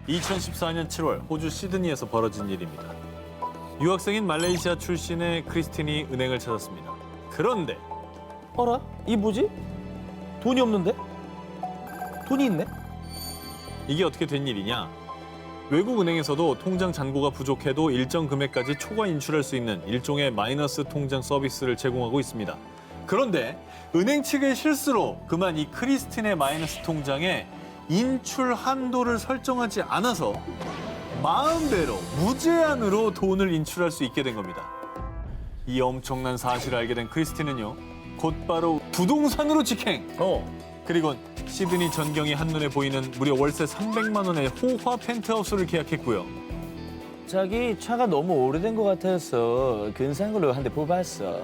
2014년 7월 호주 시드니에서 벌어진 일입니다. 유학생인 말레이시아 출신의 크리스틴이 은행을 찾았습니다. 그런데 어라? 이 뭐지? 돈이 없는데? 돈이 있네? 이게 어떻게 된 일이냐? 외국 은행에서도 통장 잔고가 부족해도 일정 금액까지 초과 인출할 수 있는 일종의 마이너스 통장 서비스를 제공하고 있습니다. 그런데 은행 측의 실수로 그만 이 크리스틴의 마이너스 통장에 인출 한도를 설정하지 않아서 마음대로 무제한으로 돈을 인출할 수 있게 된 겁니다. 이 엄청난 사실을 알게 된 크리스틴은요, 곧바로 부동산으로 직행! 그리고 시드니 전경이 한눈에 보이는 무려 월세 300만 원의 호화 펜트하우스를 계약했고요. 자기 차가 너무 오래된 것 같아서 근사한 걸로 한 대 뽑았어.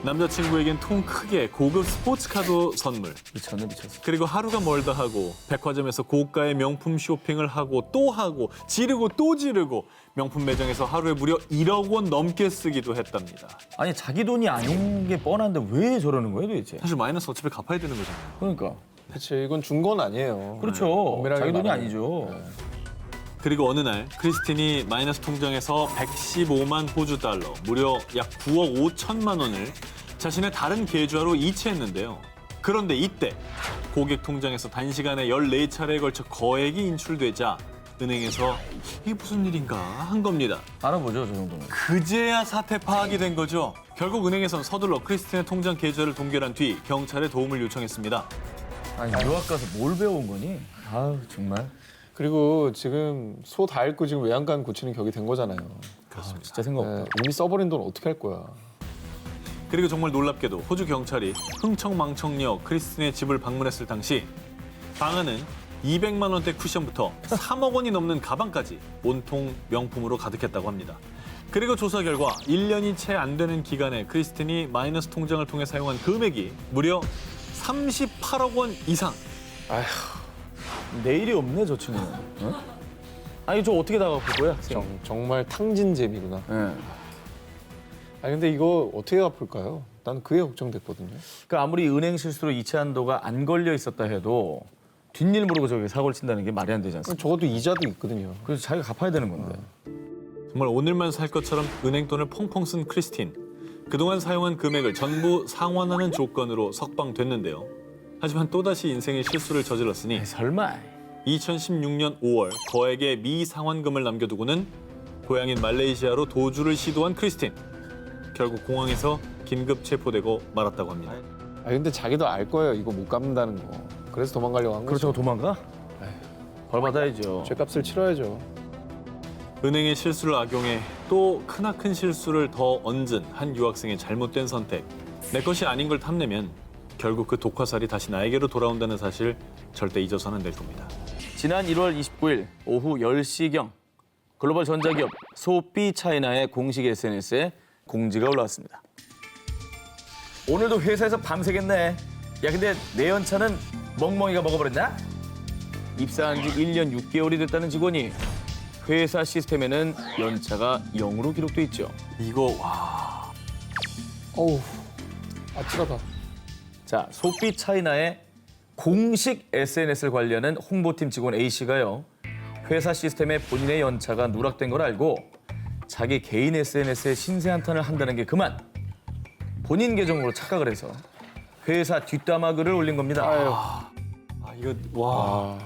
남자친구에겐 통 크게 고급 스포츠카도 선물. 미쳤네 미쳤어. 그리고 하루가 멀다 하고 백화점에서 고가의 명품 쇼핑을 하고 또 하고 지르고 또 지르고 명품 매장에서 하루에 무려 1억 원 넘게 쓰기도 했답니다. 아니 자기 돈이 아닌 게 뻔한데 왜 저러는 거예요 도대체? 사실 마이너스 어차피 갚아야 되는 거잖아요. 그러니까. 그치, 이건 준 건 아니에요. 그렇죠. 엄밀하게 자기 돈이 말하면. 아니죠. 그리고 어느 날 크리스틴이 마이너스 통장에서 115만 호주 달러, 무려 약 9억 5천만 원을 자신의 다른 계좌로 이체했는데요. 그런데 이때 고객 통장에서 단시간에 14차례에 걸쳐 거액이 인출되자 은행에서 이게 무슨 일인가 한 겁니다. 알아보죠 저 정도는. 그제야 사태 파악이 된 거죠. 결국 은행에선 서둘러 크리스틴의 통장 계좌를 동결한 뒤 경찰에 도움을 요청했습니다. 아니 유학 가서 뭘 배워온 거니? 아우 정말. 그리고 지금 소 다 잃고 지금 외양간 고치는 격이 된 거잖아요. 그렇습니다. 진짜 생각 없다. 네, 이미 써버린 돈 어떻게 할 거야. 그리고 정말 놀랍게도 호주 경찰이 흥청망청역 크리스틴의 집을 방문했을 당시 방 안은 200만 원대 쿠션부터 3억 원이 넘는 가방까지 온통 명품으로 가득했다고 합니다. 그리고 조사 결과 1년이 채 안 되는 기간에 크리스틴이 마이너스 통장을 통해 사용한 금액이 무려 38억 원 이상. 아휴, 내일이 없네 저 친구는. 어? 아니 저 어떻게 다 갚을 거야? 정말 탕진잼이구나. 예. 아니 근데 이거 어떻게 갚을까요? 난 그게 걱정됐거든요. 그러니까 아무리 은행 실수로 이체 한도가 안 걸려 있었다 해도 뒷일 모르고 저기 사고를 친다는 게 말이 안 되지 않습니까? 적어도 이자도 있거든요. 그래서 자기가 갚아야 되는 건데. 정말 오늘만 살 것처럼 은행 돈을 펑펑 쓴 크리스틴. 그동안 사용한 금액을 전부 상환하는 조건으로 석방됐는데요. 하지만 또다시 인생의 실수를 저질렀으니 설마. 2016년 5월 거액의 미상환금을 남겨두고는 고향인 말레이시아로 도주를 시도한 크리스틴. 결국 공항에서 긴급 체포되고 말았다고 합니다. 아 근데 자기도 알 거예요. 이거 못 갚는다는 거. 그래서 도망가려고 한 거죠. 그렇죠 도망가? 벌 받아야죠. 죗값을 치러야죠. 은행의 실수를 악용해 또 크나큰 실수를 더 얹은 한 유학생의 잘못된 선택. 내 것이 아닌 걸 탐내면 결국 그 독화살이 다시 나에게로 돌아온다는 사실 절대 잊어서는 안 될 겁니다. 지난 1월 29일 오후 10시경 글로벌 전자기업 소피 차이나의 공식 SNS에 공지가 올라왔습니다. 오늘도 회사에서 밤새겠네. 야 근데 내 연차는 멍멍이가 먹어버렸나? 입사한 지 1년 6개월이 됐다는 직원이 회사 시스템에는 연차가 0으로 기록돼 있죠. 이거 와. 어우, 아찔하다. 자, 소피 차이나의 공식 SNS를 관리하는 홍보팀 직원 A씨가요. 회사 시스템에 본인의 연차가 누락된 걸 알고 자기 개인 SNS에 신세 한탄을 한다는 게 그만 본인 계정으로 착각을 해서 회사 뒷담화 글을 올린 겁니다. 아 이거 와.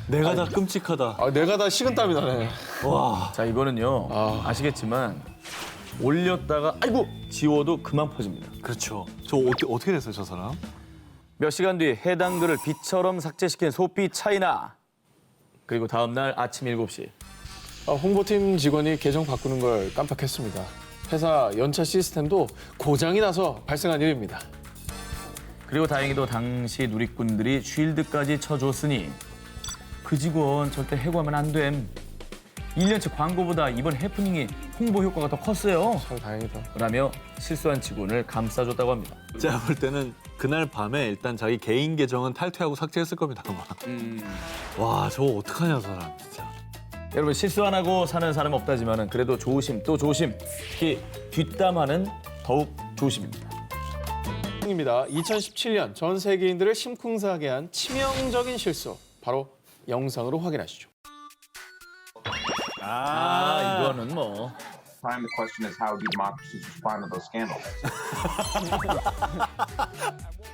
내가 다 끔찍하다. 아 내가 다 식은땀이 나네. 와. 자, 이거는요. 아시겠지만 올렸다가 아이고 지워도 그만 퍼집니다. 그렇죠. 저 어떻게 됐어요, 저 사람? 몇 시간 뒤 해당 글을 빛처럼 삭제시킨 소피 차이나. 그리고 다음 날 아침 7시. 홍보팀 직원이 계정 바꾸는 걸 깜빡했습니다. 회사 연차 시스템도 고장이 나서 발생한 일입니다. 그리고 다행히도 당시 누리꾼들이 쉴드까지 쳐줬으니 그 직원 절대 해고하면 안 됨. 1년치 광고보다 이번 해프닝이 홍보 효과가 더 컸어요. 참 다행이다. 라며 실수한 직원을 감싸줬다고 합니다. 제가 볼 때는 그날 밤에 일단 자기 개인 계정은 탈퇴하고 삭제했을 겁니다, 아마. 와, 저거 어떡하냐, 저 사람, 진짜. 여러분 실수 안 하고 사는 사람 없다지만은 그래도 조심 또 조심. 특히 뒷담화는 더욱 조심입니다. 입니다. 2017년 전 세계인들을 심쿵사하게 한 치명적인 실수. 바로 영상으로 확인하시죠. 이거는 뭐. Time the question is how do democracies respond to those scandals?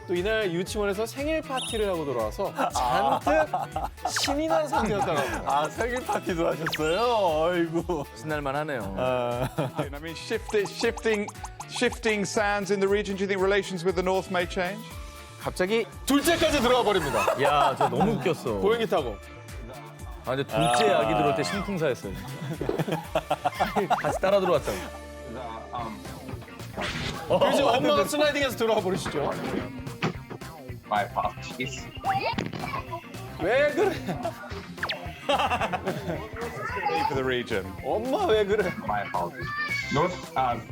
또 이날 유치원에서 생일 파티를 하고 돌아와서 잔뜩 신이 난 상태였다고 합니다. 생일 파티도 하셨어요? 아이고. 신날만 하네요. I mean, shifting sands in the region. Do you think relations with the North may change? 갑자기 둘째까지 들어와 버립니다. 야, 저 너무 웃겼어. 고양이 타고. 아, 근데 둘째 아기 들어올 때 심쿵사했어요. 같이 따라 들어왔잖아. 그래서 엄마가 슬라이딩해서 들어와 버리시죠. My apologies. 왜 그래? For the region. 엄마 왜 그래? My apologies.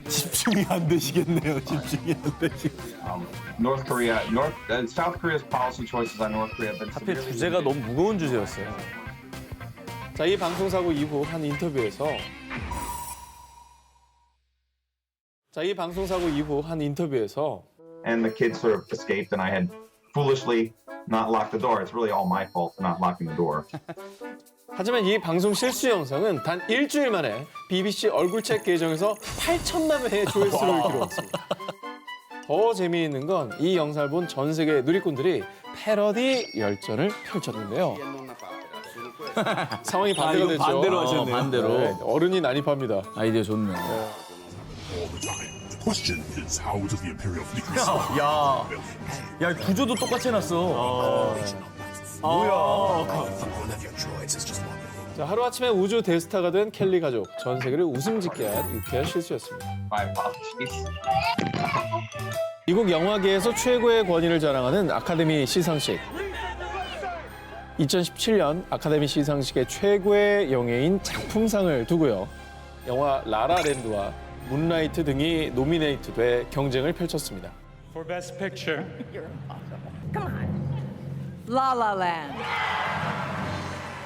집중이 안 되시겠네요. 집중이 안 되시겠네요. North Korea, South Korea's policy choices on North Korea have been 하필 severely 주제가 너무 무거운 주제였어요. 자, 이 방송사고 이후 한 인터뷰에서 and the kids sort of escaped, and I had foolishly not locked the door. It's really all my fault for not locking the door. 하지만 이 방송 실수 영상은 단 일주일 만에 BBC 얼굴책 계정에서 8천만 회의 조회수를 기록했습니다. 더 재미있는 건 이 영상을 본 전 세계 누리꾼들이 패러디 열전을 펼쳤는데요. 상황이 반대가 됐죠. 반대로 하셨네요. 반대로. 네, 어른이 난입합니다. 아이디어 좋네. all the time. The question is, how does the Imperial fleet respond? 야, 구조도 똑같이 해놨어. One of your droids is just one. 자, 하루아침에 우주 대스타가 된 켈리 가족. 전 세계를 웃음 짓게 한 유쾌한 실수였습니다. My apologies. 미국 영화계에서 최고의 권위를 자랑하는 아카데미 시상식. 2017년 아카데미 시상식의 최고의 영예인 작품상을 두고요. 영화 라라랜드와 문라이트 등이 노미네이트돼 경쟁을 펼쳤습니다. For Best Picture. La La Land.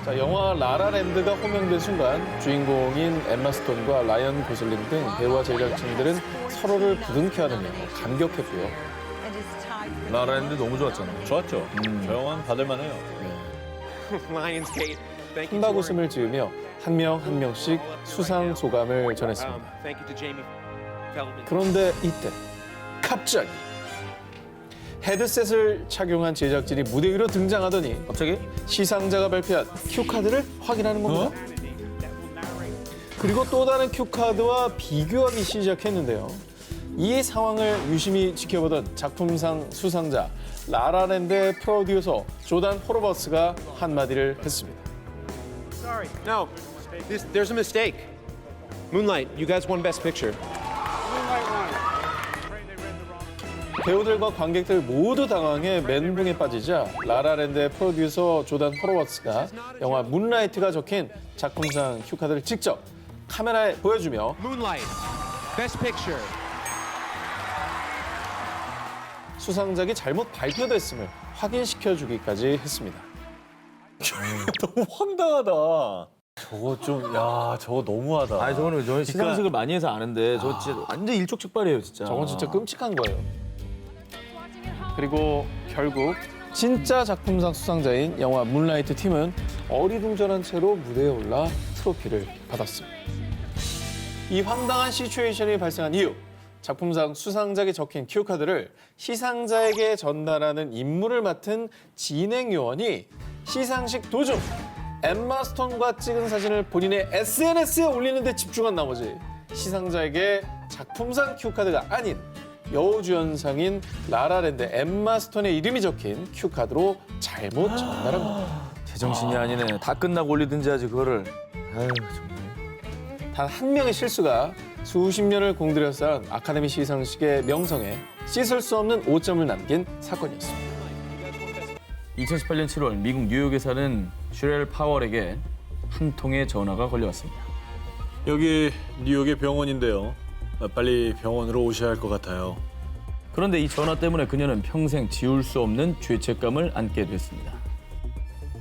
자, 영화 라라랜드가 호명된 순간 주인공인 엠마 스톤과 라이언 고슬링 등 배우와 제작진들은 서로를 부둥켜 안으며 감격했고요. It is time for 라라랜드 너무 좋았잖아. 좋았죠. 저 영화는 받을만해요. Lionsgate. Thank you. 한박 웃음을 지으며 한 명 한 명씩 수상 소감을 전했습니다. Thank you to Jamie Feldman. 그런데 이때 갑자기 헤드셋을 착용한 제작진이 무대 위로 등장하더니 갑자기? 시상자가 발표한 큐카드를 확인하는 겁니다. 그리고 또 다른 큐카드와 비교하기 시작했는데요. 이 상황을 유심히 지켜보던 작품상 수상자 라라랜드의 프로듀서 조단 호로버스가 한마디를 했습니다. Sorry. No. There's a mistake. Moonlight, you guys won Best Picture. 배우들과 관객들 모두 당황해 멘붕에 빠지자 라라랜드의 프로듀서 조단 호로버스가 영화 문라이트가 적힌 작품상 큐카드를 직접 카메라에 보여주며 Moonlight, Best Picture. 수상작이 잘못 발표됐음을 확인시켜주기까지 했습니다. 너무 황당하다. 저거 좀, 야, 저거 너무하다. 아니, 저는 시상식을 많이 해서 아는데 저 진짜 완전 일촉즉발이에요, 진짜. 저건 진짜 끔찍한 거예요. 그리고 결국 진짜 작품상 수상자인 영화 문라이트 팀은 어리둥절한 채로 무대에 올라 트로피를 받았습니다. 이 황당한 시츄에이션이 발생한 이후 작품상 수상작에 적힌 큐카드를 시상자에게 전달하는 임무를 맡은 진행 요원이 시상식 도중 엠마 스톤과 찍은 사진을 본인의 SNS에 올리는 데 집중한 나머지 시상자에게 작품상 큐카드가 아닌 여우주연상인 라라랜드 엠마 스톤의 이름이 적힌 큐카드로 잘못 전달한 겁니다. 제정신이 아니네. 다 끝나고 올리든지 하지 그거를. 아유, 정말. 단 한 명의 실수가 수십 년을 공들여 쌓은 아카데미 시상식의 명성에 씻을 수 없는 오점을 남긴 사건이었습니다. 2018년 7월 미국 뉴욕에 사는 슈렐 파월에게 한 통의 전화가 걸려왔습니다. 여기 뉴욕의 병원인데요. 빨리 병원으로 오셔야 할 것 같아요. 그런데 이 전화 때문에 그녀는 평생 지울 수 없는 죄책감을 안게 됐습니다.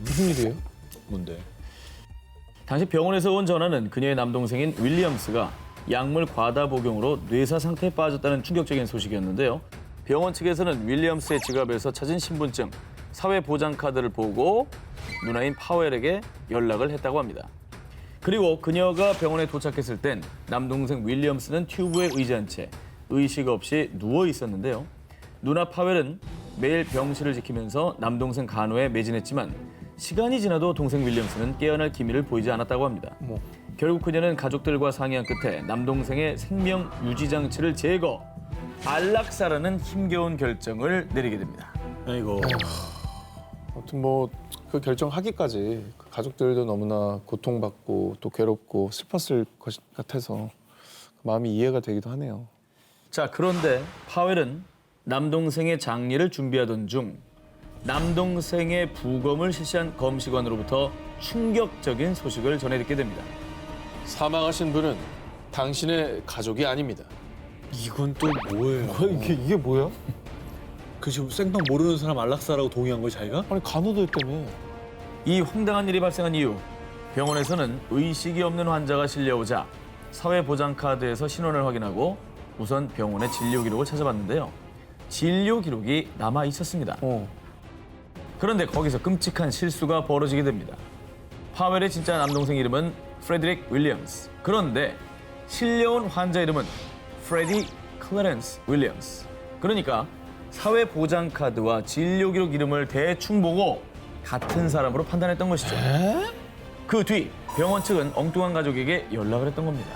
무슨 일이에요? 뭔데? 당시 병원에서 온 전화는 그녀의 남동생인 윌리엄스가 약물 과다 복용으로 뇌사 상태에 빠졌다는 충격적인 소식이었는데요. 병원 측에서는 윌리엄스의 지갑에서 찾은 신분증, 사회보장카드를 보고 누나인 파웰에게 연락을 했다고 합니다. 그리고 그녀가 병원에 도착했을 땐 남동생 윌리엄스는 튜브에 의지한 채 의식 없이 누워 있었는데요. 누나 파웰은 매일 병실을 지키면서 남동생 간호에 매진했지만 시간이 지나도 동생 윌리엄스는 깨어날 기미를 보이지 않았다고 합니다. 결국 그녀는 가족들과 상의한 끝에 남동생의 생명 유지 장치를 제거, 안락사라는 힘겨운 결정을 내리게 됩니다. 아이고. 아무튼 뭐 그 결정하기까지 그 가족들도 너무나 고통받고 또 괴롭고 슬펐을 것 같아서 마음이 이해가 되기도 하네요. 자, 그런데 파웰은 남동생의 장례를 준비하던 중 남동생의 부검을 실시한 검시관으로부터 충격적인 소식을 전해 듣게 됩니다. 사망하신 분은 당신의 가족이 아닙니다. 이건 또 뭐예요? 이게 뭐야? 그 지금 생판 모르는 사람 안락사라고 동의한 거야 자기가? 아니 간호도 했다며. 이 황당한 일이 발생한 이후 병원에서는 의식이 없는 환자가 실려오자 사회보장카드에서 신원을 확인하고 우선 병원의 진료 기록을 찾아봤는데요. 진료 기록이 남아 있었습니다. 그런데 거기서 끔찍한 실수가 벌어지게 됩니다. 파웰의 진짜 남동생 이름은 프레드릭 윌리엄스. 그런데 실려온 환자 이름은 프레디 클래런스 윌리엄스. 그러니까 사회보장카드와 진료 기록 이름을 대충 보고 같은 사람으로 판단했던 것이죠. 그 뒤 병원 측은 엉뚱한 가족에게 연락을 했던 겁니다.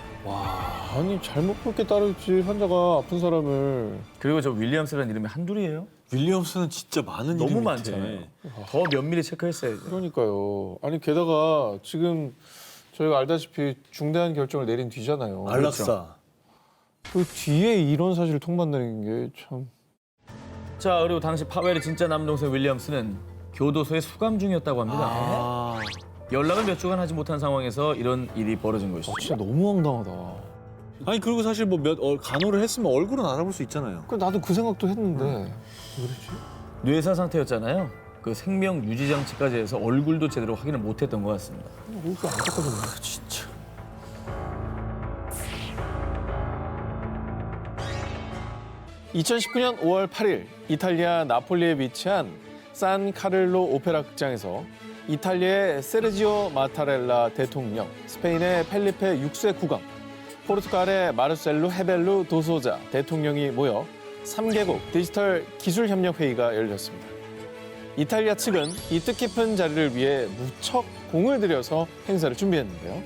아니 잘못 볼 게 따르지 환자가 아픈 사람을. 그리고 저 윌리엄스라는 이름이 한둘이에요? 윌리엄스는 진짜 많은 너무 이름이 많잖아요. 더 면밀히 체크했어야죠. 그러니까요. 아니 게다가 지금 저희가 알다시피 중대한 결정을 내린 뒤잖아요. 안락사. 그 뒤에 이런 사실을 통보한다는 게 참. 자, 그리고 당시 파웰의 진짜 남동생 윌리엄스는 교도소에 수감 중이었다고 합니다. 연락을 몇 주간 하지 못한 상황에서 이런 일이 벌어진 것이죠. 진짜 너무 황당하다. 아니 그리고 사실 뭐 간호를 했으면 얼굴은 알아볼 수 있잖아요. 그 나도 그 생각도 했는데 왜 그러지? 뇌사 상태였잖아요. 그 생명 유지 장치까지 해서 얼굴도 제대로 확인을 못했던 것 같습니다. 왜 이렇게 안타까웠네. 진짜. (2019년 5월 8일) 이탈리아 나폴리에 위치한 산 카를로 오페라 극장에서 이탈리아의 세르지오 마타렐라 대통령, 스페인의 펠리페 6세 국왕, 포르투갈의 마르셀루 헤벨루 도소자 대통령이 모여 3개국 디지털 기술협력회의가 열렸습니다. 이탈리아 측은 이 뜻깊은 자리를 위해 무척 공을 들여서 행사를 준비했는데요.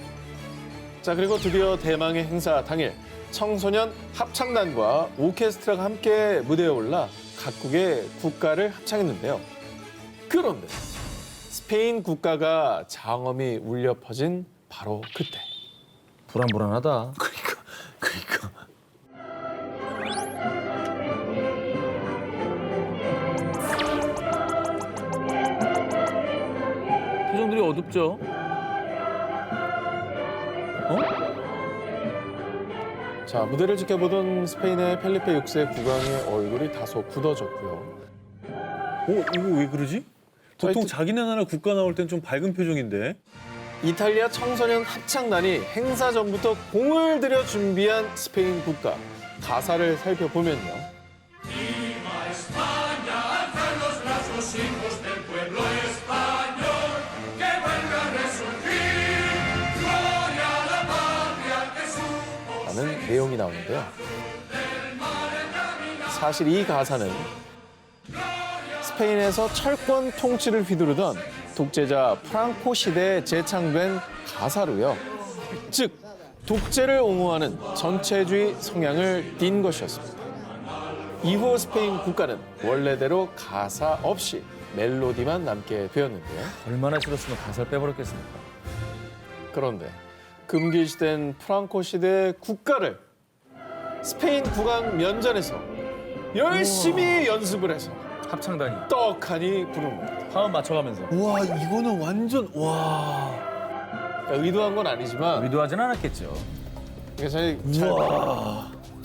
자, 그리고 드디어 대망의 행사 당일 청소년 합창단과 오케스트라가 함께 무대에 올라 각국의 국가를 합창했는데요. 그런데 스페인 국가가 장엄히 울려 퍼진 바로 그때. 불안불안하다. 그러니까. 표정들이 어둡죠? 자, 무대를 지켜보던 스페인의 펠리페 6세 국왕의 얼굴이 다소 굳어졌고요. 이거 왜 그러지? 보통 자기네 나라 국가 나올 땐 좀 밝은 표정인데. 이탈리아 청소년 합창단이 행사 전부터 공을 들여 준비한 스페인 국가 가사를 살펴보면요. 라는 내용이 나오는데요. 사실 이 가사는 스페인에서 철권 통치를 휘두르던 독재자 프랑코 시대에 재창된 가사로요. 즉, 독재를 옹호하는 전체주의 성향을 띤 것이었습니다. 이후 스페인 국가는 원래대로 가사 없이 멜로디만 남게 되었는데요. 얼마나 싫었으면 가사를 빼버렸겠습니까? 그런데 금기시된 프랑코 시대의 국가를 스페인 국왕 면전에서 열심히 연습을 해서 합창단이 떡하니 부른 겁니다. 화음 맞춰가면서. 와 이거는 완전 와. 그러니까 의도한 건 아니지만 의도하진 않았겠죠. 이게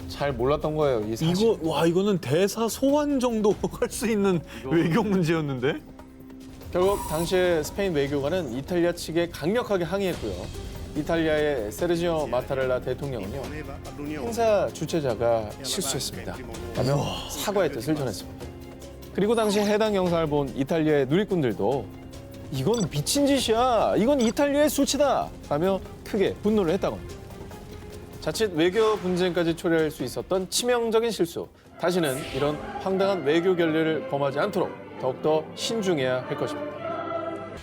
잘 몰랐던 거예요. 이 사실. 이거는 대사 소환 정도 할 수 있는 외교 문제였는데. 결국 당시에 스페인 외교관은 이탈리아 측에 강력하게 항의했고요. 이탈리아의 세르지오 마타렐라 대통령은요. 행사 주최자가 실수했습니다. 라며 사과의 뜻을 전했습니다. 그리고 당시 해당 영상을 본 이탈리아의 누리꾼들도 이건 미친 짓이야. 이건 이탈리아의 수치다. 라며 크게 분노를 했다고 합니다. 자칫 외교 분쟁까지 초래할 수 있었던 치명적인 실수. 다시는 이런 황당한 외교 결례를 범하지 않도록 더욱더 신중해야 할 것입니다.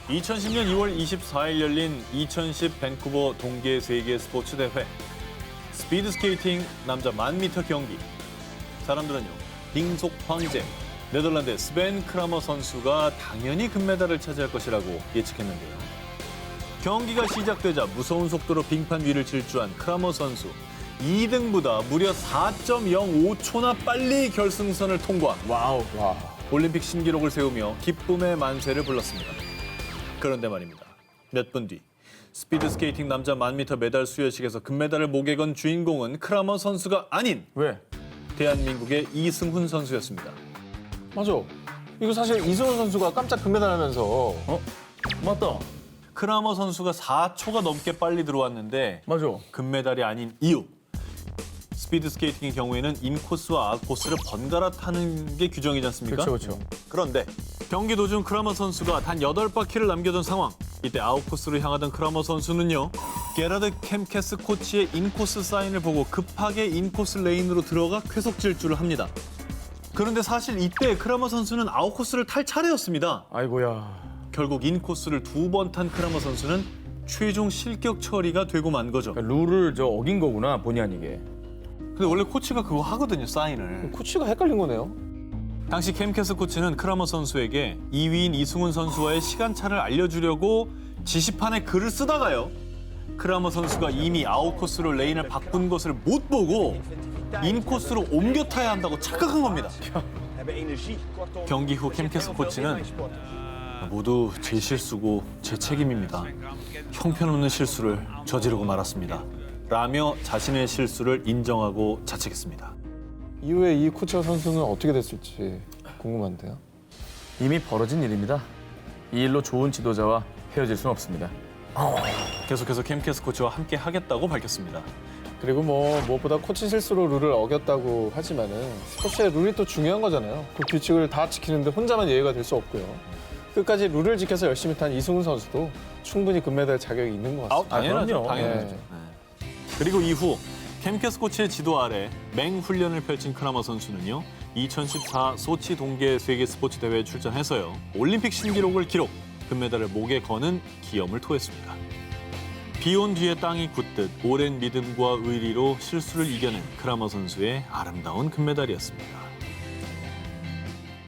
2010년 2월 24일 열린 2010 밴쿠버 동계 세계 스포츠 대회. 스피드 스케이팅 남자 1000m 경기. 사람들은요, 빙속 황제, 네덜란드의 스벤 크라머 선수가 당연히 금메달을 차지할 것이라고 예측했는데요. 경기가 시작되자 무서운 속도로 빙판 위를 질주한 크라머 선수. 2등보다 무려 4.05초나 빨리 결승선을 통과. 와우. 와. 올림픽 신기록을 세우며 기쁨의 만세를 불렀습니다. 그런데 말입니다. 몇 분 뒤 스피드 스케이팅 남자 1000m 메달 수여식에서 금메달을 목에 건 주인공은 크라머 선수가 아닌 왜? 대한민국의 이승훈 선수였습니다. 맞아. 이거 사실 이승훈 선수가 깜짝 금메달 하면서 맞다. 크라머 선수가 4초가 넘게 빨리 들어왔는데 맞아. 금메달이 아닌 이유. 스피드 스케이팅의 경우에는 인코스와 아웃코스를 번갈아 타는 게 규정이지 않습니까? 그렇죠. 그런데 경기 도중 크라머 선수가 단 8바퀴를 남겨둔 상황. 이때 아웃코스로 향하던 크라머 선수는요. 게라드 캠캐스 코치의 인코스 사인을 보고 급하게 인코스 레인으로 들어가 쾌속 질주를 합니다. 그런데 사실 이때 크라머 선수는 아웃코스를 탈 차례였습니다. 아이고야. 결국 인코스를 2번 탄 크라머 선수는 최종 실격 처리가 되고 만 거죠. 그러니까 룰을 어긴 거구나, 본의 아니게. 근데 원래 코치가 그거 하거든요, 사인을. 코치가 헷갈린 거네요. 당시 캠캐스 코치는 크라머 선수에게 2위인 이승훈 선수와의 시간차를 알려주려고 지시판에 글을 쓰다가요. 크라머 선수가 이미 아웃코스로 레인을 바꾼 것을 못 보고 인코스로 옮겨 타야 한다고 착각한 겁니다. 경기 후 캠캐스 코치는 모두 제 실수고 제 책임입니다. 형편없는 실수를 저지르고 말았습니다. 라며 자신의 실수를 인정하고 자책했습니다. 이후에 이 코치와 선수는 어떻게 됐을지 궁금한데요. 이미 벌어진 일입니다. 이 일로 좋은 지도자와 헤어질 수는 없습니다. 계속해서 캠캐스 코치와 함께 하겠다고 밝혔습니다. 그리고 무엇보다 코치 실수로 룰을 어겼다고 하지만은 스포츠의 룰이 또 중요한 거잖아요. 그 규칙을 다 지키는데 혼자만 예의가 될 수 없고요. 끝까지 룰을 지켜서 열심히 탄 이승훈 선수도 충분히 금메달 자격이 있는 것 같습니다. 당연하죠. 그럼요. 당연하죠. 네. 네. 그리고 이후 캠캐스 코치의 지도 아래 맹훈련을 펼친 크라머 선수는요. 2014 소치 동계 세계 스포츠 대회에 출전해서요. 올림픽 신기록을 기록, 금메달을 목에 거는 기염을 토했습니다. 비온 뒤에 땅이 굳듯 오랜 믿음과 의리로 실수를 이겨낸 크라머 선수의 아름다운 금메달이었습니다.